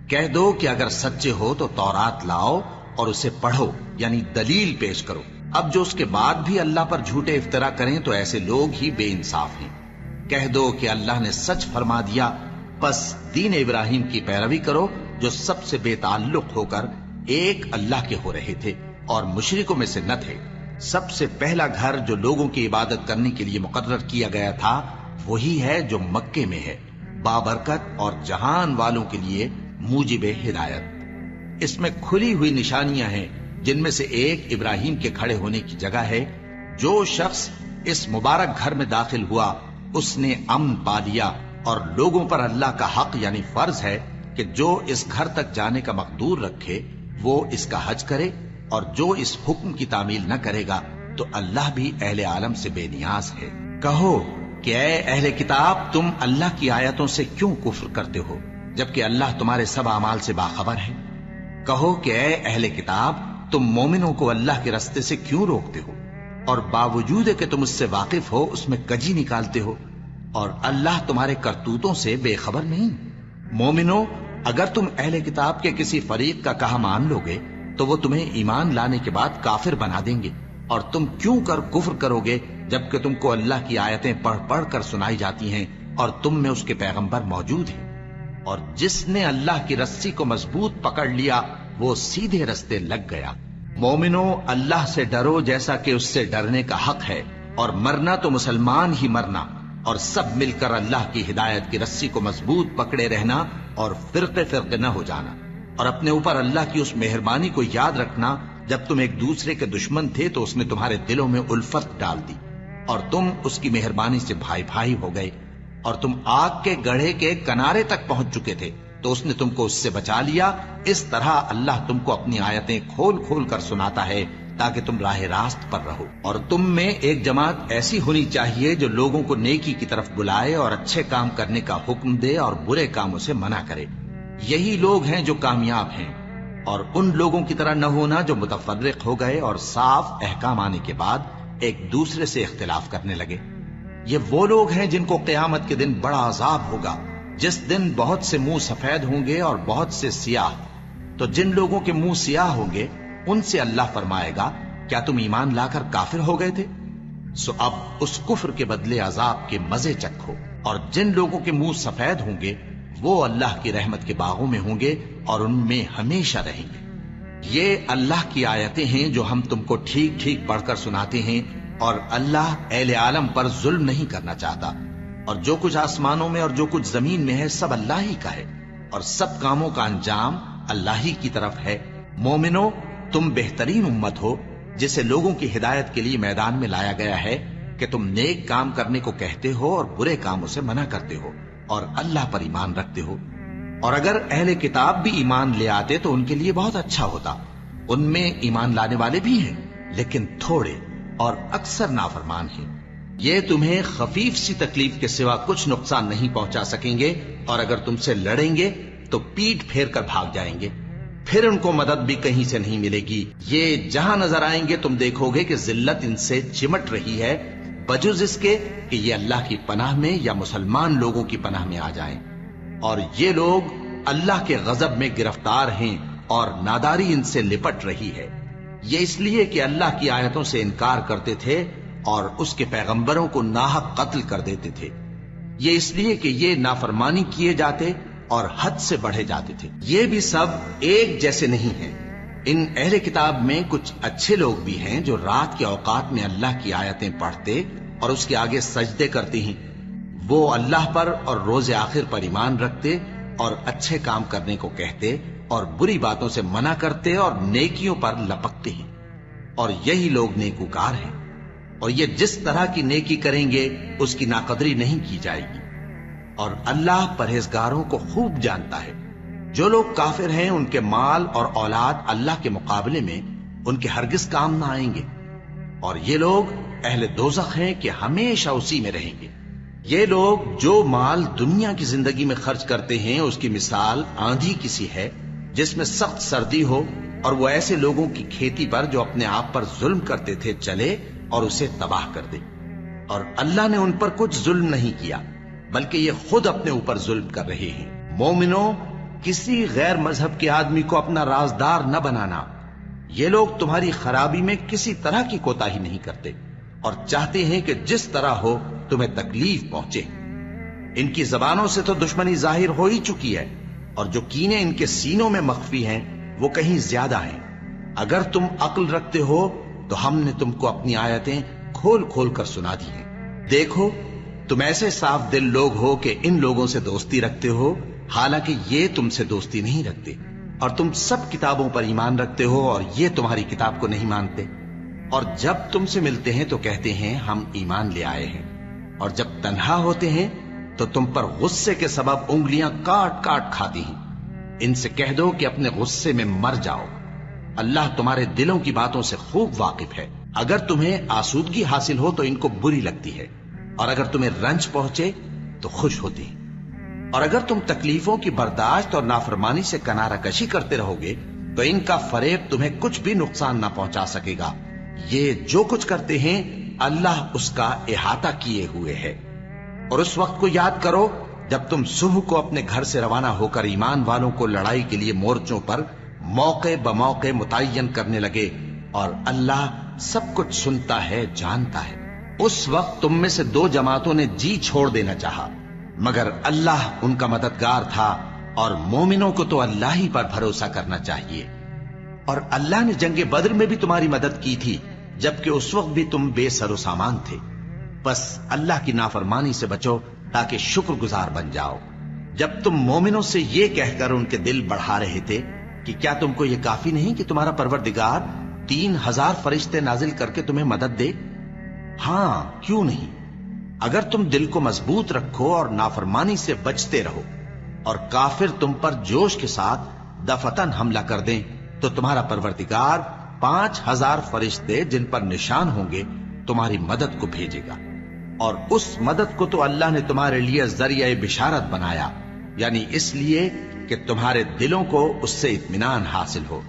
کہہ دو کہ اگر سچے ہو تو تورات لاؤ اور اسے پڑھو، یعنی دلیل پیش کرو۔ اب جو اس کے بعد بھی اللہ پر جھوٹے افطرا کریں تو ایسے لوگ ہی بے انصاف ہیں۔ کہہ دو کہ اللہ نے سچ فرما دیا، پس دین ابراہیم کی پیروی کرو جو سب سے بے تعلق ہو کر ایک اللہ کے ہو رہے تھے اور مشرکوں میں سے نہ تھے۔ سب سے پہلا گھر جو لوگوں کی عبادت کرنے کے لیے مقرر کیا گیا تھا وہی ہے جو مکے میں ہے، بابرکت اور جہان والوں کے لیے موجب ہدایت۔ اس میں کھلی ہوئی نشانیاں ہیں، جن میں سے ایک ابراہیم کے کھڑے ہونے کی جگہ ہے۔ جو شخص اس مبارک گھر میں داخل ہوا اس نے امن پا لیا، اور لوگوں پر اللہ کا حق یعنی فرض ہے کہ جو اس گھر تک جانے کا مقدور رکھے وہ اس کا حج کرے، اور جو اس حکم کی تعمیل نہ کرے گا تو اللہ بھی اہل عالم سے بے نیاز ہے۔ کہو کہ اے اہل کتاب، تم اللہ کی آیتوں سے کیوں کفر کرتے ہو جبکہ اللہ تمہارے سب اعمال سے باخبر ہے؟ کہو کہ اے اہل کتاب، تم مومنوں کو اللہ کے رستے سے کیوں روکتے ہو، اور باوجود کہ تم اس سے واقف ہو اس میں کجی نکالتے ہو، اور اللہ تمہارے کرتوتوں سے بے خبر نہیں؟ مومنوں، اگر تم اہل کتاب کے کسی فریق کا کہا مان لو گے تو وہ تمہیں ایمان لانے کے بعد کافر بنا دیں گے، اور تم کیوں کر کفر کرو گے جبکہ تم کو اللہ کی آیتیں پڑھ پڑھ کر سنائی جاتی ہیں اور تم میں اس کے پیغمبر موجود ہیں۔ اور جس نے اللہ کی رسی کو مضبوط پکڑ لیا وہ سیدھے رستے لگ گیا۔ مومنوں، اللہ سے ڈرو جیسا کہ اس سے ڈرنے کا حق ہے، اور مرنا تو مسلمان ہی مرنا، اور سب مل کر اللہ کی ہدایت کی رسی کو مضبوط پکڑے رہنا اور فرقے فرقے نہ ہو جانا، اور اپنے اوپر اللہ کی اس مہربانی کو یاد رکھنا جب تم ایک دوسرے کے دشمن تھے تو اس نے تمہارے دلوں میں الفت ڈال دی اور تم اس کی مہربانی سے بھائی بھائی ہو گئے، اور تم آگ کے گڑھے کے کنارے تک پہنچ چکے تھے تو اس نے تم کو اس سے بچا لیا۔ اس طرح اللہ تم کو اپنی آیتیں کھول کھول کر سناتا ہے تاکہ تم راہ راست پر رہو۔ اور تم میں ایک جماعت ایسی ہونی چاہیے جو لوگوں کو نیکی کی طرف بلائے اور اچھے کام کرنے کا حکم دے اور برے کاموں سے منع کرے۔ یہی لوگ ہیں جو کامیاب ہیں، اور ان لوگوں کی طرح نہ ہونا جو متفرق ہو گئے اور صاف احکام آنے کے بعد ایک دوسرے سے اختلاف کرنے لگے۔ یہ وہ لوگ ہیں جن کو قیامت کے دن بڑا عذاب ہوگا، جس دن بہت سے منہ سفید ہوں گے اور بہت سے سیاہ۔ تو جن لوگوں کے منہ سیاہ ہوں گے ان سے اللہ فرمائے گا، کیا تم ایمان لا کر کافر ہو گئے تھے؟ سو اب اس کفر کے بدلے عذاب کے مزے چکھو۔ اور جن لوگوں کے منہ سفید ہوں گے وہ اللہ کی رحمت کے باغوں میں ہوں گے اور ان میں ہمیشہ رہیں گے۔ یہ اللہ کی آیتیں ہیں جو ہم تم کو ٹھیک ٹھیک پڑھ کر سناتے ہیں، اور اللہ اہل عالم پر ظلم نہیں کرنا چاہتا، اور جو کچھ آسمانوں میں اور جو کچھ زمین میں ہے سب اللہ ہی کا ہے، اور سب کاموں کا انجام اللہ ہی کی طرف ہے۔ مومنو، تم بہترین امت ہو جسے لوگوں کی ہدایت کے لیے میدان میں لایا گیا ہے کہ تم نیک کام کرنے کو کہتے ہو اور برے کاموں سے منع کرتے ہو اور اللہ پر ایمان رکھتے ہو۔ اور اگر اہل کتاب بھی ایمان لے آتے تو ان کے لیے بہت اچھا ہوتا، ان میں ایمان لانے والے بھی ہیں لیکن تھوڑے اور اکثر نافرمان ہیں۔ یہ تمہیں خفیف سی تکلیف کے سوا کچھ نقصان نہیں پہنچا سکیں گے، اور اگر تم سے لڑیں گے تو پیٹ پھیر کر بھاگ جائیں گے، پھر ان کو مدد بھی کہیں سے نہیں ملے گی۔ یہ جہاں نظر آئیں گے تم دیکھو گے کہ ذلت ان سے چمٹ رہی ہے، بجز اس کے کہ یہ اللہ کی پناہ میں یا مسلمان لوگوں کی پناہ میں آ جائیں۔ اور یہ لوگ اللہ کے غضب میں گرفتار ہیں اور ناداری ان سے لپٹ رہی ہے۔ یہ اس لیے کہ اللہ کی آیتوں سے انکار کرتے تھے اور اس کے پیغمبروں کو ناحق قتل کر دیتے تھے۔ یہ اس لیے کہ یہ نافرمانی کیے جاتے اور حد سے بڑھے جاتے تھے۔ یہ بھی سب ایک جیسے نہیں ہیں۔ ان اہل کتاب میں کچھ اچھے لوگ بھی ہیں جو رات کے اوقات میں اللہ کی آیتیں پڑھتے اور اس کے آگے سجدے کرتے ہیں۔ وہ اللہ پر اور روز آخر پر ایمان رکھتے اور اچھے کام کرنے کو کہتے اور بری باتوں سے منع کرتے اور نیکیوں پر لپکتے ہیں، اور یہی لوگ نیکوکار ہیں۔ اور یہ جس طرح کی نیکی کریں گے اس کی ناقدری نہیں کی جائے گی، اور اللہ پرہیزگاروں کو خوب جانتا ہے۔ جو لوگ کافر ہیں ان کے مال اور اولاد اللہ کے مقابلے میں ان کے ہرگز کام نہ آئیں گے، اور یہ لوگ اہل دوزخ ہیں کہ ہمیشہ اسی میں رہیں گے۔ یہ لوگ جو مال دنیا کی زندگی میں خرچ کرتے ہیں اس کی مثال آندھی کسی ہے جس میں سخت سردی ہو، اور وہ ایسے لوگوں کی کھیتی پر جو اپنے آپ پر ظلم کرتے تھے چلے اور اسے تباہ کر دے۔ اور اللہ نے ان پر کچھ ظلم نہیں کیا بلکہ یہ خود اپنے اوپر ظلم کر رہے ہیں۔ مومنوں، کسی غیر مذہب کے آدمی کو اپنا رازدار نہ بنانا۔ یہ لوگ تمہاری خرابی میں کسی طرح کی کوتاہی نہیں کرتے اور چاہتے ہیں کہ جس طرح ہو تمہیں تکلیف پہنچے۔ ان کی زبانوں سے تو دشمنی ظاہر ہو ہی چکی ہے، اور جو کینے ان کے سینوں میں مخفی ہیں وہ کہیں زیادہ ہیں۔ اگر تم عقل رکھتے ہو تو ہم نے تم کو اپنی آیتیں کھول کھول کر سنا دی ہیں۔ دیکھو، تم ایسے صاف دل لوگ ہو کہ ان لوگوں سے دوستی رکھتے ہو، حالانکہ یہ تم سے دوستی نہیں رکھتے، اور تم سب کتابوں پر ایمان رکھتے ہو اور یہ تمہاری کتاب کو نہیں مانتے۔ اور جب تم سے ملتے ہیں تو کہتے ہیں ہم ایمان لے آئے ہیں، اور جب تنہا ہوتے ہیں تو تم پر غصے کے سبب انگلیاں کاٹ کاٹ کھاتی ہیں۔ ان سے کہہ دو کہ اپنے غصے میں مر جاؤ، اللہ تمہارے دلوں کی باتوں سے خوب واقف ہے۔ اگر تمہیں آسودگی حاصل ہو تو ان کو بری لگتی ہے، اور اگر تمہیں رنج پہنچے تو خوش ہوتی ہیں۔ اور اگر تم تکلیفوں کی برداشت اور نافرمانی سے کنارہ کشی کرتے رہو گے تو ان کا فریب تمہیں کچھ بھی نقصان نہ پہنچا سکے گا۔ یہ جو کچھ کرتے ہیں اللہ اس کا احاطہ کیے ہوئے ہے۔ اور اس وقت کو یاد کرو جب تم صبح کو اپنے گھر سے روانہ ہو کر ایمان والوں کو لڑائی کے لیے مورچوں پر موقع بموقع متعین کرنے لگے، اور اللہ سب کچھ سنتا ہے، جانتا ہے۔ اس وقت تم میں سے دو جماعتوں نے جی چھوڑ دینا چاہا، مگر اللہ ان کا مددگار تھا، اور مومنوں کو تو اللہ ہی پر بھروسہ کرنا چاہیے۔ اور اللہ نے جنگ بدر میں بھی تمہاری مدد کی تھی جبکہ اس وقت بھی تم بے سر و سامان تھے۔ بس اللہ کی نافرمانی سے بچو تاکہ شکر گزار بن جاؤ۔ جب تم مومنوں سے یہ کہہ کر ان کے دل بڑھا رہے تھے کہ کیا تم کو یہ کافی نہیں کہ تمہارا پروردگار 3000 فرشتے نازل کر کے تمہیں مدد دے؟ ہاں، کیوں نہیں؟ اگر تم دل کو مضبوط رکھو اور نافرمانی سے بچتے رہو، اور کافر تم پر جوش کے ساتھ دفتن حملہ کر دیں تو تمہارا پروردگار 5000 فرشتے جن پر نشان ہوں گے تمہاری مدد کو بھیجے گا۔ اور اس مدد کو تو اللہ نے تمہارے لیے ذریعہ بشارت بنایا، یعنی اس لیے کہ تمہارے دلوں کو اس سے اطمینان حاصل ہو،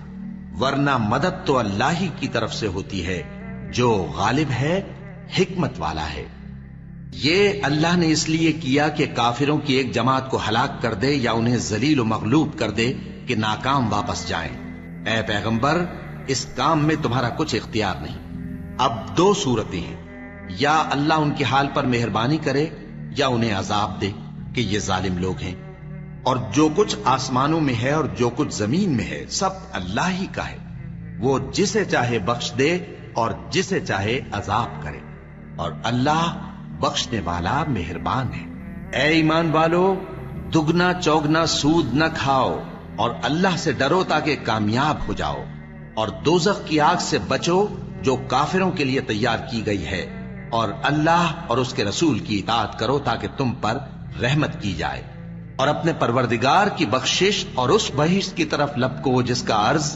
ورنہ مدد تو اللہ ہی کی طرف سے ہوتی ہے جو غالب ہے، حکمت والا ہے۔ یہ اللہ نے اس لیے کیا کہ کافروں کی ایک جماعت کو ہلاک کر دے یا انہیں ذلیل و مغلوب کر دے کہ ناکام واپس جائیں۔ اے پیغمبر، اس کام میں تمہارا کچھ اختیار نہیں۔ اب دو صورتیں ہیں، یا اللہ ان کے حال پر مہربانی کرے یا انہیں عذاب دے کہ یہ ظالم لوگ ہیں۔ اور جو کچھ آسمانوں میں ہے اور جو کچھ زمین میں ہے سب اللہ ہی کا ہے، وہ جسے چاہے بخش دے اور جسے چاہے عذاب کرے، اور اللہ بخشنے والا مہربان ہے۔ اے ایمان والو، دگنا چوگنا سود نہ کھاؤ اور اللہ سے ڈرو تاکہ کامیاب ہو جاؤ، اور دوزخ کی آگ سے بچو جو کافروں کے لیے تیار کی گئی ہے، اور اللہ اور اس کے رسول کی اطاعت کرو تاکہ تم پر رحمت کی جائے، اور اپنے پروردگار کی بخشش اور اس بہشت کی طرف لپکو جس کا عرض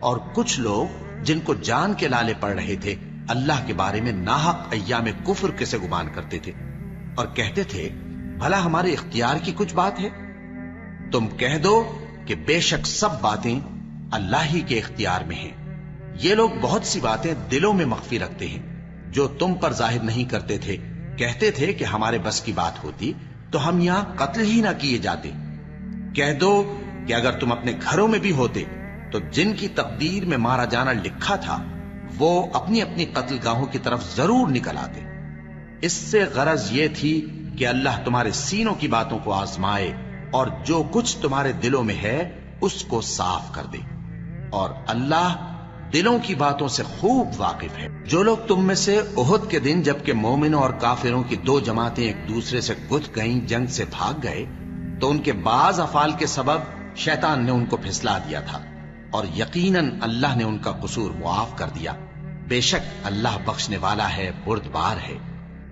اور کچھ لوگ جن کو جان کے لالے پڑ رہے تھے اللہ کے بارے میں ناحق ایام کفر کے سے گمان کرتے تھے اور کہتے تھے بھلا ہمارے اختیار کی کچھ بات ہے؟ تم کہہ دو کہ بے شک سب باتیں اللہ ہی کے اختیار میں ہیں۔ یہ لوگ بہت سی باتیں دلوں میں مخفی رکھتے ہیں جو تم پر ظاہر نہیں کرتے تھے۔ کہتے تھے کہ ہمارے بس کی بات ہوتی تو ہم یہاں قتل ہی نہ کیے جاتے۔ کہہ دو کہ اگر تم اپنے گھروں میں بھی ہوتے تو جن کی تقدیر میں مارا جانا لکھا تھا وہ اپنی اپنی قتل گاہوں کی طرف ضرور نکل آتے۔ اس سے غرض یہ تھی کہ اللہ تمہارے سینوں کی باتوں کو آزمائے اور جو کچھ تمہارے دلوں میں ہے اس کو صاف کر دے، اور اللہ دلوں کی باتوں سے خوب واقف ہے۔ جو لوگ تم میں سے احد کے دن جبکہ مومنوں اور کافروں کی دو جماعتیں ایک دوسرے سے گتھ گئیں جنگ سے بھاگ گئے تو ان کے بعض افعال کے سبب شیطان نے ان کو پھسلا دیا تھا، اور یقیناً اللہ نے ان کا قصور معاف کر دیا۔ بے شک اللہ بخشنے والا ہے، بردبار ہے۔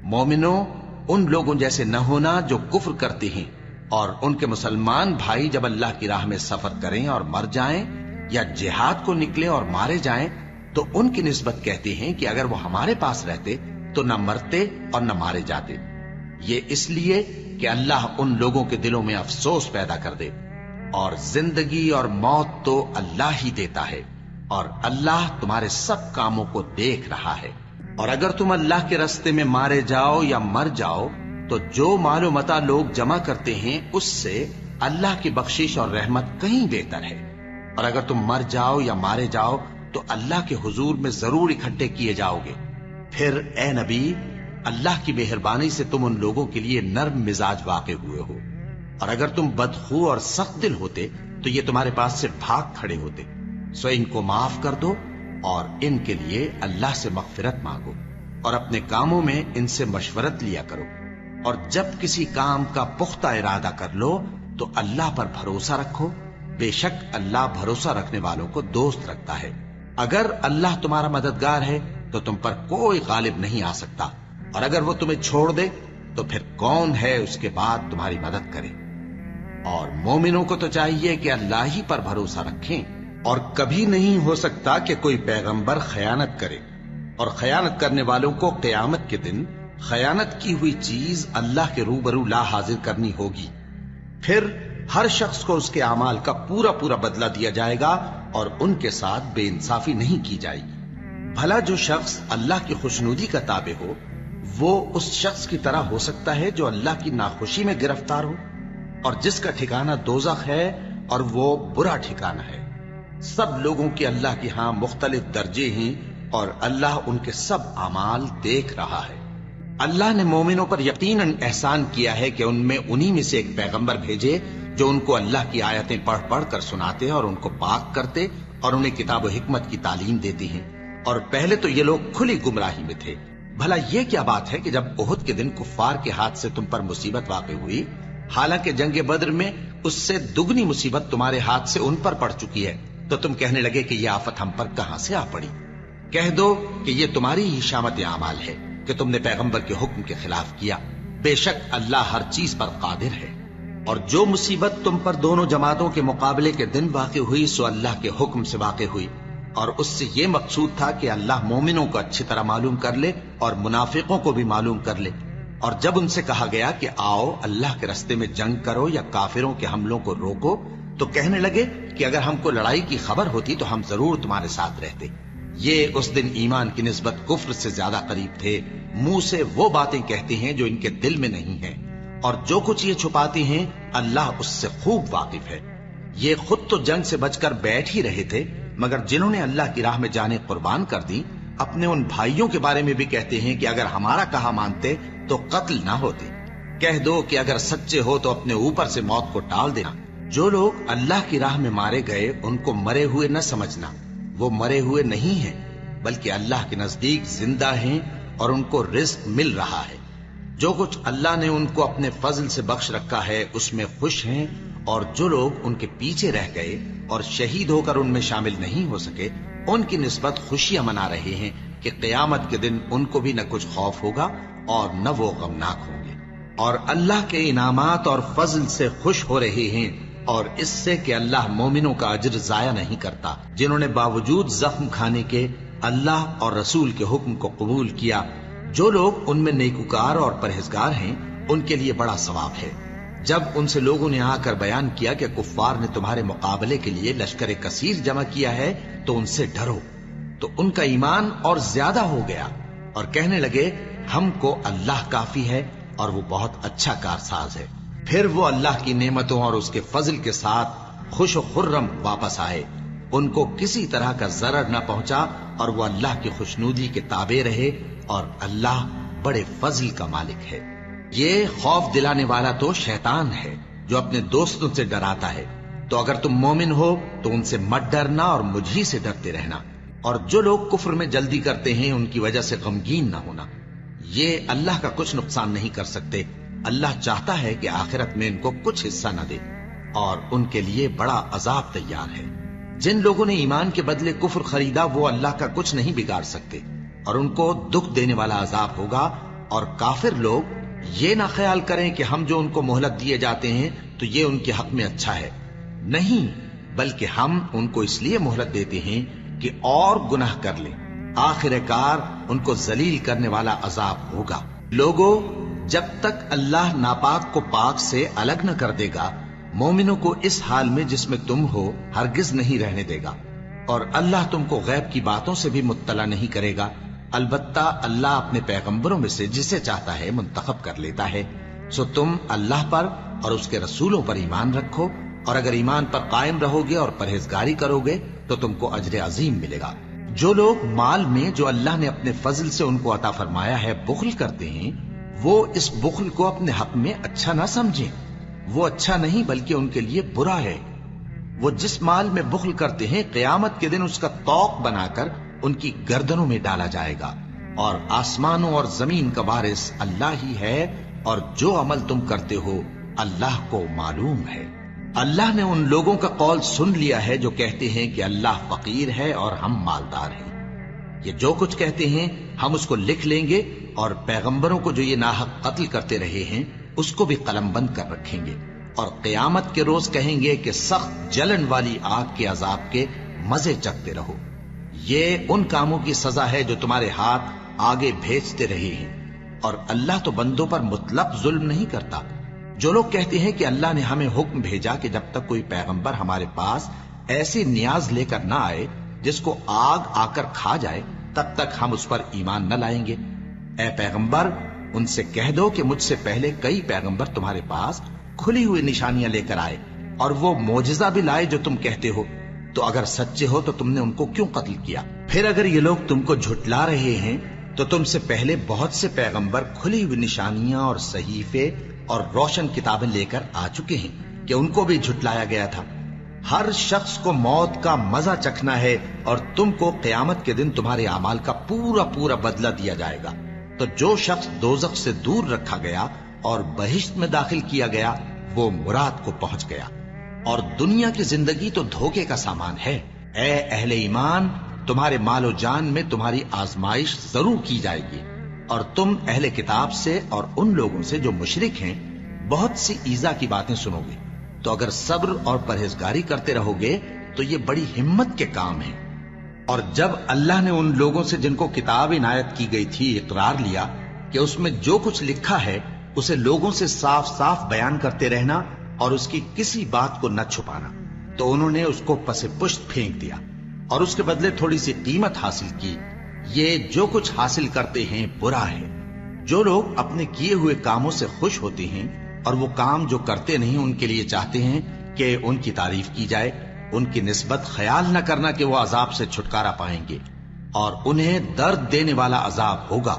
مومنوں، ان لوگوں جیسے نہ ہونا جو کفر کرتے ہیں، اور ان کے مسلمان بھائی جب اللہ کی راہ میں سفر کریں اور مر جائیں یا جہاد کو نکلے اور مارے جائیں تو ان کی نسبت کہتے ہیں کہ اگر وہ ہمارے پاس رہتے تو نہ مرتے اور نہ مارے جاتے۔ یہ اس لیے کہ اللہ ان لوگوں کے دلوں میں افسوس پیدا کر دے، اور زندگی اور موت تو اللہ ہی دیتا ہے، اور اللہ تمہارے سب کاموں کو دیکھ رہا ہے۔ اور اگر تم اللہ کے راستے میں مارے جاؤ یا مر جاؤ تو جو مال و متاع لوگ جمع کرتے ہیں اس سے اللہ کی بخشش اور رحمت کہیں بہتر ہے، اور اگر تم مر جاؤ یا مارے جاؤ تو اللہ کے حضور میں ضرور اکٹھے کیے جاؤ گے۔ پھر اے نبی، اللہ کی مہربانی سے تم ان لوگوں کے لیے نرم مزاج واقع ہوئے ہو، اور اگر تم بدخو اور سخت دل ہوتے تو یہ تمہارے پاس سے بھاگ کھڑے ہوتے۔ سو ان کو معاف کر دو اور ان کے لیے اللہ سے مغفرت مانگو، اور اپنے کاموں میں ان سے مشورت لیا کرو، اور جب کسی کام کا پختہ ارادہ کر لو تو اللہ پر بھروسہ رکھو، بے شک اللہ بھروسہ رکھنے والوں کو دوست رکھتا ہے۔ اگر اللہ تمہارا مددگار ہے تو تم پر کوئی غالب نہیں آ سکتا، اور اگر وہ تمہیں چھوڑ دے تو پھر کون ہے اس کے بعد تمہاری مدد کرے۔ اور مومنوں کو تو چاہیے کہ اللہ ہی پر بھروسہ رکھیں، اور کبھی نہیں ہو سکتا کہ کوئی پیغمبر خیانت کرے، اور خیانت کرنے والوں کو قیامت کے دن خیانت کی ہوئی چیز اللہ کے روبرو لا حاضر کرنی ہوگی۔ پھر ہر شخص کو اس کے اعمال کا پورا پورا بدلہ دیا جائے گا، اور ان کے ساتھ بے انصافی نہیں کی جائے گی۔ بھلا جو شخص اللہ کی خوشنودی کا تابع ہو وہ اس شخص کی طرح ہو سکتا ہے جو اللہ کی ناخوشی میں گرفتار ہو، اور جس کا ٹھکانہ دوزخ ہے اور وہ برا ٹھکانہ ہے۔ سب لوگوں کے اللہ کے ہاں مختلف درجے ہیں، اور اللہ ان کے سب اعمال دیکھ رہا ہے۔ اللہ نے مومنوں پر یقیناً احسان کیا ہے کہ ان میں انہی میں سے ایک پیغمبر بھیجے جو ان کو اللہ کی آیتیں پڑھ پڑھ کر سناتے اور ان کو پاک کرتے اور انہیں کتاب و حکمت کی تعلیم دیتے ہیں، اور پہلے تو یہ لوگ کھلی گمراہی میں تھے۔ بھلا یہ کیا بات ہے کہ جب احد کے دن کفار کے ہاتھ سے تم پر مصیبت واقع ہوئی، حالانکہ جنگ بدر میں اس سے دگنی مصیبت تمہارے ہاتھ سے ان پر پڑ چکی ہے، تو تم کہنے لگے کہ یہ آفت ہم پر کہاں سے آ پڑی؟ کہہ دو کہ یہ تمہاری ہی شامت اعمال ہے کہ تم نے پیغمبر کے حکم کے خلاف کیا۔ بے شک اللہ ہر چیز پر قادر ہے۔ اور جو مصیبت تم پر دونوں جماعتوں کے مقابلے کے دن واقع ہوئی سو اللہ کے حکم سے واقع ہوئی، اور اس سے یہ مقصود تھا کہ اللہ مومنوں کو اچھی طرح معلوم کر لے اور منافقوں کو بھی معلوم کر لے۔ اور جب ان سے کہا گیا کہ آؤ اللہ کے راستے میں جنگ کرو یا کافروں کے حملوں کو روکو، تو کہنے لگے کہ اگر ہم کو لڑائی کی خبر ہوتی تو ہم ضرور تمہارے ساتھ رہتے۔ یہ اس دن ایمان کی نسبت کفر سے زیادہ قریب تھے۔ منہ سے وہ باتیں کہتے ہیں جو ان کے دل میں نہیں ہیں، اور جو کچھ یہ چھپاتے ہیں اللہ اس سے خوب واقف ہے۔ یہ خود تو جنگ سے بچ کر بیٹھ ہی رہے تھے، مگر جنہوں نے اللہ کی راہ میں جانیں قربان کر دی اپنے ان بھائیوں کے بارے میں بھی کہتے ہیں کہ اگر ہمارا کہا مانتے تو قتل نہ ہوتے۔ کہہ دو کہ اگر سچے ہو تو اپنے اوپر سے موت کو ٹال دینا۔ جو لوگ اللہ کی راہ میں مارے گئے ان کو مرے ہوئے نہ سمجھنا، وہ مرے ہوئے نہیں ہیں بلکہ اللہ کے نزدیک زندہ ہیں اور ان کو رزق مل رہا ہے۔ جو کچھ اللہ نے ان کو اپنے فضل سے بخش رکھا ہے اس میں خوش ہیں، اور جو لوگ ان کے پیچھے رہ گئے اور شہید ہو کر ان میں شامل نہیں ہو سکے ان کی نسبت خوشیاں منا رہے ہیں کہ قیامت کے دن ان کو بھی نہ کچھ خوف ہوگا اور نہ وہ غمناک ہوں گے، اور اللہ کے انعامات اور فضل سے خوش ہو رہے ہیں، اور اس سے کہ اللہ مومنوں کا اجر ضائع نہیں کرتا جنہوں نے باوجود زخم کھانے کے اللہ اور رسول کے حکم کو قبول کیا۔ جو لوگ ان میں نیکوکار اور پرہیزگار ہیں ان کے لیے بڑا ثواب ہے۔ جب ان سے لوگوں نے آ کر بیان کیا کہ کفار نے تمہارے مقابلے کے لیے لشکر کثیر جمع کیا ہے تو ان سے ڈرو، تو ان کا ایمان اور زیادہ ہو گیا اور کہنے لگے ہم کو اللہ کافی ہے اور وہ بہت اچھا کارساز ہے۔ پھر وہ اللہ کی نعمتوں اور اس کے فضل کے ساتھ خوش و خرم واپس آئے، ان کو کسی طرح کا ضرر نہ پہنچا اور وہ اللہ کی خوشنودی کے تابع رہے اور اللہ بڑے فضل کا مالک ہے۔ یہ خوف دلانے والا تو شیطان ہے جو اپنے دوستوں سے ڈراتا ہے، تو اگر تم مومن ہو تو ان سے مت ڈرنا اور مجھ ہی سے ڈرتے رہنا، اور جو لوگ کفر میں جلدی کرتے ہیں ان کی وجہ سے غمگین نہ ہونا، یہ اللہ کا کچھ نقصان نہیں کر سکتے۔ اللہ چاہتا ہے کہ آخرت میں ان کو کچھ حصہ نہ دے اور ان کے لیے بڑا عذاب تیار ہے۔ جن لوگوں نے ایمان کے بدلے کفر خریدا وہ اللہ کا کچھ نہیں بگاڑ سکتے اور ان کو دکھ دینے والا عذاب ہوگا۔ اور کافر لوگ یہ نہ خیال کریں کہ ہم جو ان کو مہلت دیے جاتے ہیں تو یہ ان کے حق میں اچھا ہے، نہیں، بلکہ ہم ان کو اس لیے مہلت دیتے ہیں کہ اور گناہ کر لیں، آخر کار ان کو ذلیل کرنے والا عذاب ہوگا۔ لوگوں، جب تک اللہ ناپاک کو پاک سے الگ نہ کر دے گا مومنوں کو اس حال میں جس میں تم ہو ہرگز نہیں رہنے دے گا، اور اللہ تم کو غیب کی باتوں سے بھی مطلع نہیں کرے گا۔ البتہ اللہ اپنے پیغمبروں میں سے جسے چاہتا ہے منتخب کر لیتا ہے۔ سو تم اللہ پر اور اس کے رسولوں پر ایمان رکھو، اور اگر ایمان پر قائم رہو گے اور پرہیزگاری کرو گے تو تم کو اجر عظیم ملے گا۔ جو لوگ مال میں جو اللہ نے اپنے فضل سے ان کو عطا فرمایا ہے بخل کرتے ہیں، وہ اس بخل کو اپنے حق میں اچھا نہ سمجھیں، وہ اچھا نہیں بلکہ ان کے لیے برا ہے۔ وہ جس مال میں بخل کرتے ہیں قیامت کے دن اس کا طوق بنا کر ان کی گردنوں میں ڈالا جائے گا، اور آسمانوں اور زمین کا وارث اللہ ہی ہے، اور جو عمل تم کرتے ہو اللہ کو معلوم ہے۔ اللہ نے ان لوگوں کا قول سن لیا ہے جو کہتے ہیں کہ اللہ فقیر ہے اور ہم مالدار ہیں۔ یہ جو کچھ کہتے ہیں ہم اس کو لکھ لیں گے، اور پیغمبروں کو جو یہ ناحق قتل کرتے رہے ہیں اس کو بھی قلم بند کر رکھیں گے، اور قیامت کے روز کہیں گے کہ سخت جلن والی آگ کے عذاب کے مزے چکھتے رہو۔ یہ ان کاموں کی سزا ہے جو تمہارے ہاتھ آگے بھیجتے رہے ہیں، اور اللہ تو بندوں پر مطلق ظلم نہیں کرتا۔ جو لوگ کہتے ہیں کہ اللہ نے ہمیں حکم بھیجا کہ جب تک کوئی پیغمبر ہمارے پاس ایسی نیاز لے کر نہ آئے جس کو آگ آ کر کھا جائے تب تک ہم اس پر ایمان نہ لائیں گے۔ اے پیغمبر، ان سے کہہ دو کہ مجھ سے پہلے کئی پیغمبر تمہارے پاس کھلی ہوئی نشانیاں لے کر آئے اور وہ معجزہ بھی لائے جو تم کہتے ہو، تو اگر سچے ہو تو تم نے ان کو کیوں قتل کیا؟ پھر اگر یہ لوگ تم کو جھٹلا رہے ہیں تو تم سے پہلے بہت سے پیغمبر کھلی ہوئی نشانیاں اور صحیفے اور روشن کتابیں لے کر آ چکے ہیں کہ ان کو بھی جھٹلایا گیا تھا۔ ہر شخص کو موت کا مزہ چکھنا ہے، اور تم کو قیامت کے دن تمہارے اعمال کا پورا پورا بدلہ دیا جائے گا۔ تو جو شخص دوزخ سے دور رکھا گیا اور بہشت میں داخل کیا گیا وہ مراد کو پہنچ گیا، اور دنیا کی زندگی تو دھوکے کا سامان ہے۔ اے اہل ایمان، تمہارے مال و جان میں تمہاری آزمائش ضرور کی جائے گی، اور تم اہل کتاب سے اور ان لوگوں سے جو مشرک ہیں بہت سی ایذا کی باتیں سنو گے، تو اگر صبر اور پرہیزگاری کرتے رہو گے تو یہ بڑی ہمت کے کام ہیں۔ اور جب اللہ نے ان لوگوں سے جن کو کتاب عنایت کی گئی تھی اقرار لیا کہ اس میں جو کچھ لکھا ہے اسے لوگوں سے صاف صاف بیان کرتے رہنا اور اس کی کسی بات کو نہ چھپانا، تو انہوں نے اس کو پس پشت پھینک دیا اور اس کے بدلے تھوڑی سی قیمت حاصل کی۔ یہ جو کچھ حاصل کرتے ہیں برا ہے۔ جو لوگ اپنے کیے ہوئے کاموں سے خوش ہوتے ہیں اور وہ کام جو کرتے نہیں ان کے لیے چاہتے ہیں کہ ان کی تعریف کی جائے، ان کی نسبت خیال نہ کرنا کہ وہ عذاب سے چھٹکارا پائیں گے، اور انہیں درد دینے والا عذاب ہوگا۔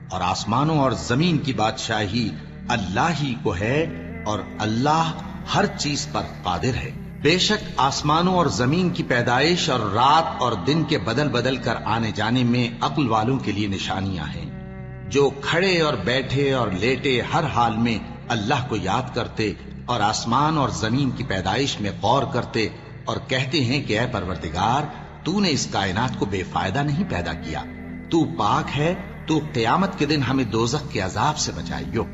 اور آسمانوں اور زمین کی بادشاہی اللہ ہی کو ہے، اور اللہ ہر چیز پر قادر ہے۔ بے شک آسمانوں اور زمین کی پیدائش اور رات اور دن کے بدل بدل کر آنے جانے میں عقل والوں کے لیے نشانیاں ہیں، جو کھڑے اور بیٹھے اور لیٹے ہر حال میں اللہ کو یاد کرتے اور آسمان اور زمین کی پیدائش میں غور کرتے اور کہتے ہیں کہ اے پروردگار، تو نے اس کائنات کو بے فائدہ نہیں پیدا کیا، تو پاک ہے، تو قیامت کے دن ہمیں دوزخ کے عذاب سے بچائیو۔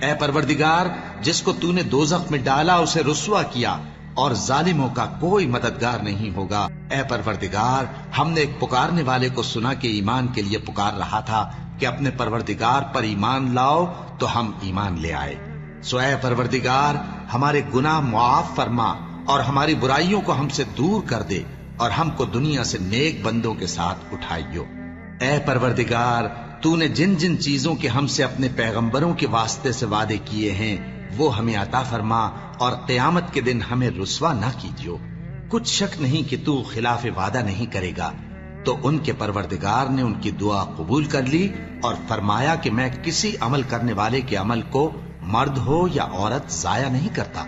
اے پروردگار، جس کو تو نے دوزخ میں ڈالا اسے رسوا کیا، اور ظالموں کا کوئی مددگار نہیں ہوگا۔ اے پروردگار، ہم نے ایک پکارنے والے کو سنا کہ ایمان کے لیے پکار رہا تھا کہ اپنے پروردگار پر ایمان لاؤ، تو ہم ایمان لے آئے۔ سو اے پروردگار، ہمارے گناہ معاف فرما اور ہماری برائیوں کو ہم سے دور کر دے، اور ہم کو دنیا سے نیک بندوں کے ساتھ اٹھائیو۔ اے پروردگار، تو نے جن جن چیزوں کے ہم سے اپنے پیغمبروں کے واسطے سے وعدے کیے ہیں وہ ہمیں عطا فرما، اور قیامت کے دن ہمیں رسوا نہ کیجیو۔ کچھ شک نہیں کہ تو خلاف وعدہ نہیں کرے گا۔ تو ان کے پروردگار نے ان کی دعا قبول کر لی اور فرمایا کہ میں کسی عمل کرنے والے کے عمل کو مرد ہو یا عورت ضائع نہیں کرتا۔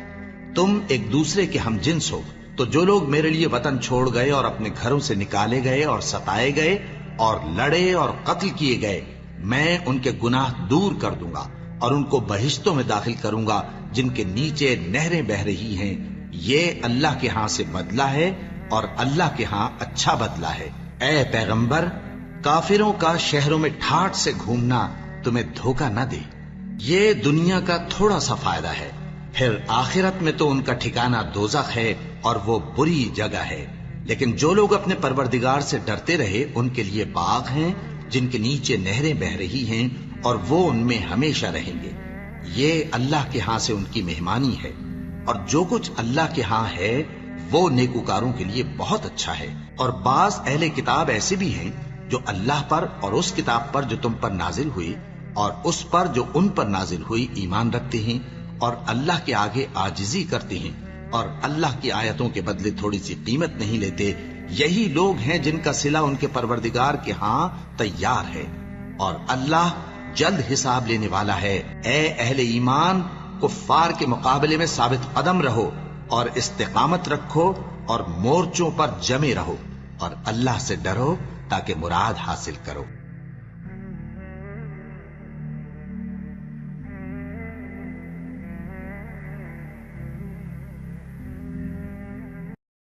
تم ایک دوسرے کے ہم جنس ہو، تو جو لوگ میرے لیے وطن چھوڑ گئے اور اپنے گھروں سے نکالے گئے اور ستائے گئے اور لڑے اور قتل کیے گئے، میں ان کے گناہ دور کر دوں گا اور ان کو بہشتوں میں داخل کروں گا جن کے نیچے نہریں بہ رہی ہیں۔ یہ اللہ کے ہاں سے بدلہ ہے اور اللہ کے ہاں اچھا بدلہ ہے۔ اے پیغمبر، کافروں کا شہروں میں ٹھاٹ سے گھومنا تمہیں دھوکہ نہ دے۔ یہ دنیا کا تھوڑا سا فائدہ ہے، پھر آخرت میں تو ان کا ٹھکانہ دوزخ ہے اور وہ بری جگہ ہے۔ لیکن جو لوگ اپنے پروردگار سے ڈرتے رہے ان کے لیے باغ ہیں جن کے نیچے نہریں بہ رہی ہیں، اور وہ ان میں ہمیشہ رہیں گے۔ یہ اللہ کے ہاں سے ان کی مہمانی ہے، اور جو کچھ اللہ کے ہاں ہے وہ نیکوکاروں کے لیے بہت اچھا ہے۔ اور بعض اہل کتاب ایسے بھی ہیں جو اللہ پر اور اس کتاب پر جو تم پر نازل ہوئی اور اس پر جو ان پر نازل ہوئی ایمان رکھتے ہیں، اور اللہ کے آگے عاجزی کرتے ہیں، اور اللہ کی آیتوں کے بدلے تھوڑی سی قیمت نہیں لیتے۔ یہی لوگ ہیں جن کا صلہ ان کے پروردگار کے ہاں تیار ہے، اور اللہ جلد حساب لینے والا ہے۔ اے اہل ایمان، کفار کے مقابلے میں ثابت قدم رہو اور استقامت رکھو اور مورچوں پر جمے رہو، اور اللہ سے ڈرو تاکہ مراد حاصل کرو۔